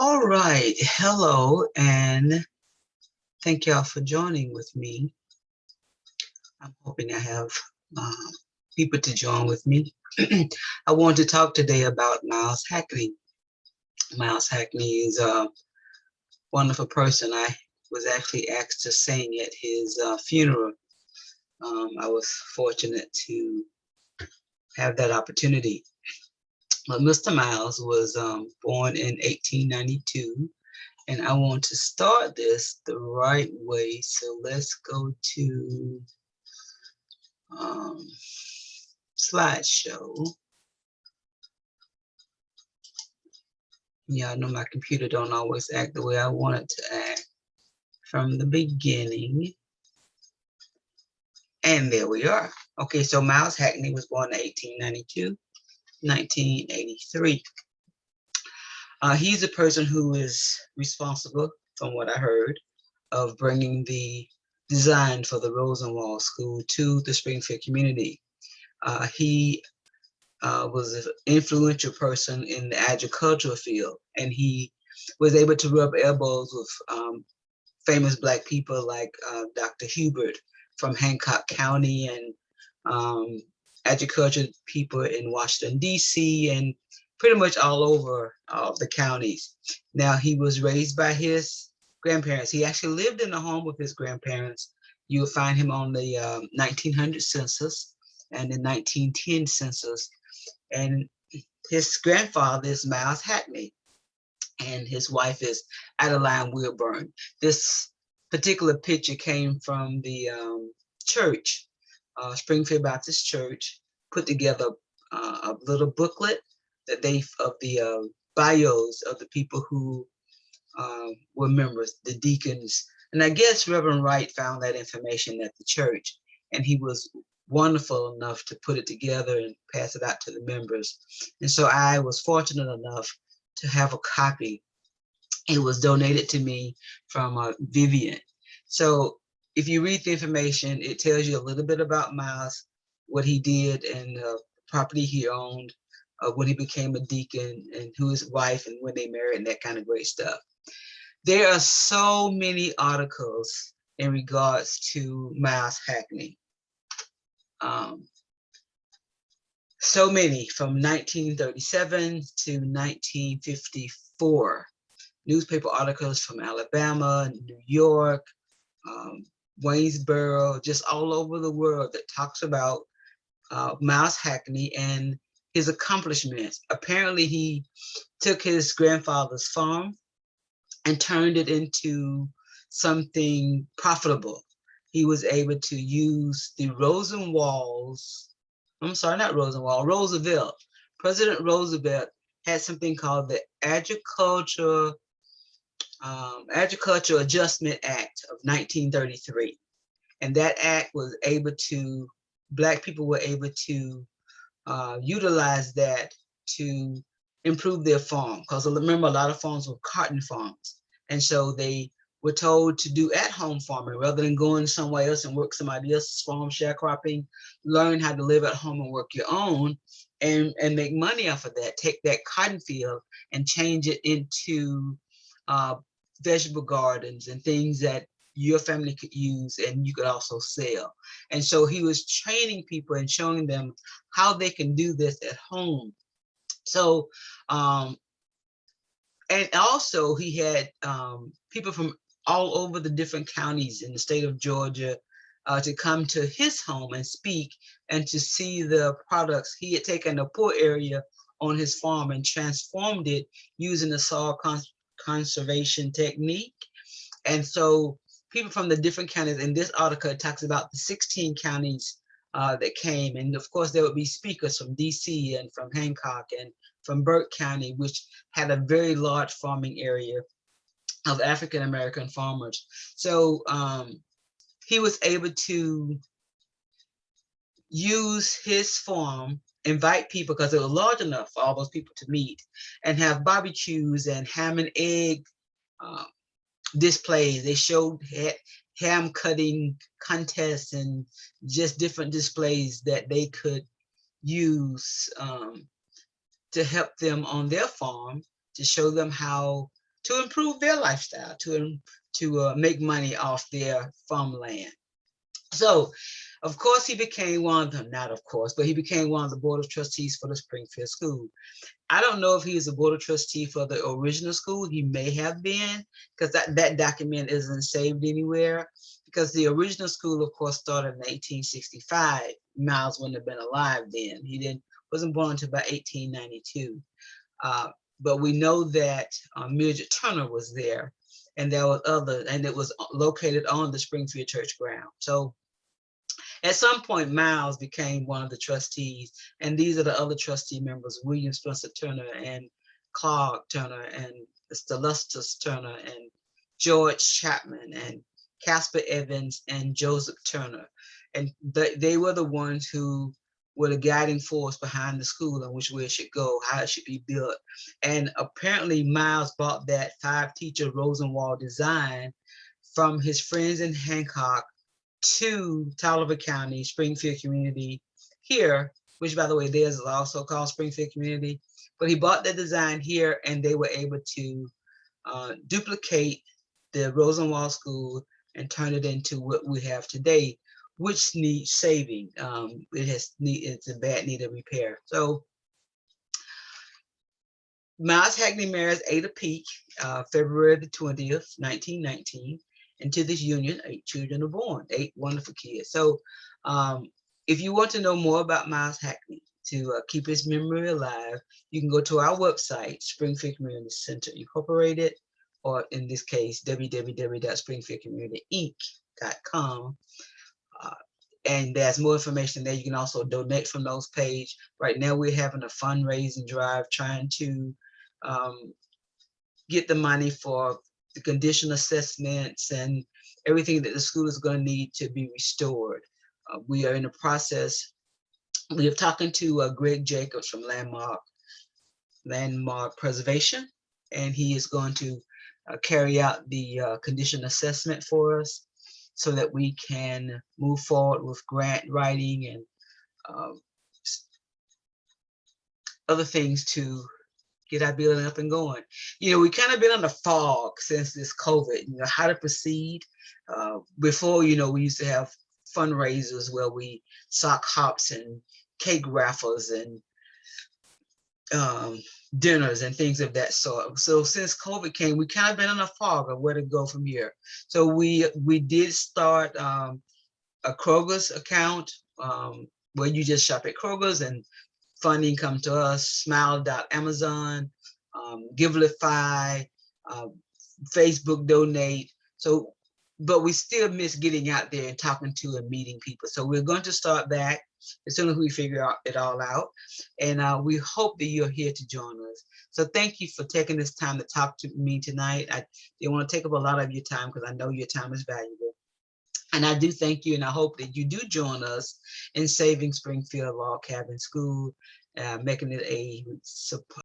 All right, hello, and thank y'all for joining with me. I'm hoping I have uh, people to join with me. I want to talk today about Miles Hackney. Miles Hackney is a wonderful person. I was actually asked to sing at his funeral. I was fortunate to have that opportunity. But Mr. Miles was born in 1892. And I want to start this the right way. So let's go to slideshow. Yeah, I know my computer don't always act the way I want it to act from the beginning. And there we are. Okay, so Miles Hackney was born in 1892, 1983. He's a person who is responsible, from what I heard, of bringing the design for the Rosenwald School to the Springfield community. He was an influential person in the agricultural field, and he was able to rub elbows with famous Black people like Dr. Hubert from Hancock County and agriculture people in Washington, D.C., and pretty much all over all the counties. Now, he was raised by his grandparents. He actually lived in the home with his grandparents. You'll find him on the 1900 census and the 1910 census. And his grandfather is Miles Hackney, and his wife is Adeline Wilburn. This particular picture came from the church, Springfield Baptist Church, put together a little booklet that of the bios of the people who were members, the deacons. And I guess Reverend Wright found that information at the church, and he was wonderful enough to put it together and pass it out to the members. And so I was fortunate enough to have a copy. It was donated to me from Vivian. So if you read the information, it tells you a little bit about Miles, what he did and the property he owned, when he became a deacon, and who his wife and when they married, and that kind of great stuff. There are so many articles in regards to Miles Hackney. So many, from 1937 to 1954. Newspaper articles from Alabama, New York, Waynesboro, just all over the world that talks about Miles Hackney and his accomplishments. Apparently, he took his grandfather's farm and turned it into something profitable. He was able to use the Roosevelt. President Roosevelt had something called the Agricultural Adjustment Act of 1933. And that act was able to, Black people were able to utilize that to improve their farm. Because remember, a lot of farms were cotton farms. And so they were told to do at-home farming rather than going somewhere else and work somebody else's farm, sharecropping, learn how to live at home and work your own and make money off of that. Take that cotton field and change it into vegetable gardens and things that your family could use and you could also sell. And so he was training people and showing them how they can do this at home. So, and also he had people from all over the different counties in the state of Georgia to come to his home and speak and to see the products. He had taken a poor area on his farm and transformed it using the soil conservation technique. And so people from the different counties, in this article, it talks about the 16 counties that came. And of course, there would be speakers from DC and from Hancock and from Burke County, which had a very large farming area of African-American farmers. So he was able to use his farm, invite people, because it was large enough for all those people to meet, and have barbecues and ham and egg displays. They showed ham cutting contests and just different displays that they could use to help them on their farm, to show them how to improve their lifestyle, to make money off their farmland. So, of course, he became one of them, not of course, but he became one of the board of trustees for the Springfield School. I don't know if he was a board of trustee for the original school. He may have been, because that document isn't saved anywhere. Because the original school, of course, started in 1865. Miles wouldn't have been alive then. He wasn't born until about 1892. But we know that Mildred Turner was there, and there was and it was located on the Springfield Church ground. So at some point, Miles became one of the trustees, and these are the other trustee members: William Spencer Turner and Clark Turner and Stellustus Turner and George Chapman and Casper Evans and Joseph Turner. And they were the ones who were the guiding force behind the school and which way it should go, how it should be built. And apparently Miles bought that 5-teacher Rosenwald design from his friends in Hancock to Taliaferro County, Springfield Community here, which by the way, theirs is also called Springfield Community. But he bought the design here, and they were able to duplicate the Rosenwald School and turn it into what we have today, which needs saving. It's in bad need of repair. So Miles Hackney marries Ada Peek, February the 20th, 1919. Into this union, 8 children are born, 8 wonderful kids. So if you want to know more about Miles Hackney, to keep his memory alive, you can go to our website, Springfield Community Center Incorporated, or in this case, www.springfieldcommunityinc.com. And there's more information there. You can also donate from those pages. Right now, we're having a fundraising drive trying to get the money for the condition assessments and everything that the school is going to need to be restored. We are in the process. We are talking to Greg Jacobs from Landmark Preservation, and he is going to carry out the condition assessment for us so that we can move forward with grant writing and other things to get our building up and going. You know, we kind of been on the fog since this COVID, you know, how to proceed. Before, you know, we used to have fundraisers where we sock hops and cake raffles and dinners and things of that sort. So since COVID came, we kind of been in a fog of where to go from here. So we did start a Kroger's account where you just shop at Kroger's and funding come to us, smile.amazon, Givelify, Facebook donate. So, but we still miss getting out there and talking to and meeting people. So we're going to start back as soon as we figure it all out. And we hope that you're here to join us. So thank you for taking this time to talk to me tonight. I didn't want to take up a lot of your time because I know your time is valuable. And I do thank you, and I hope that you do join us in saving Springfield Log Cabin School, making it a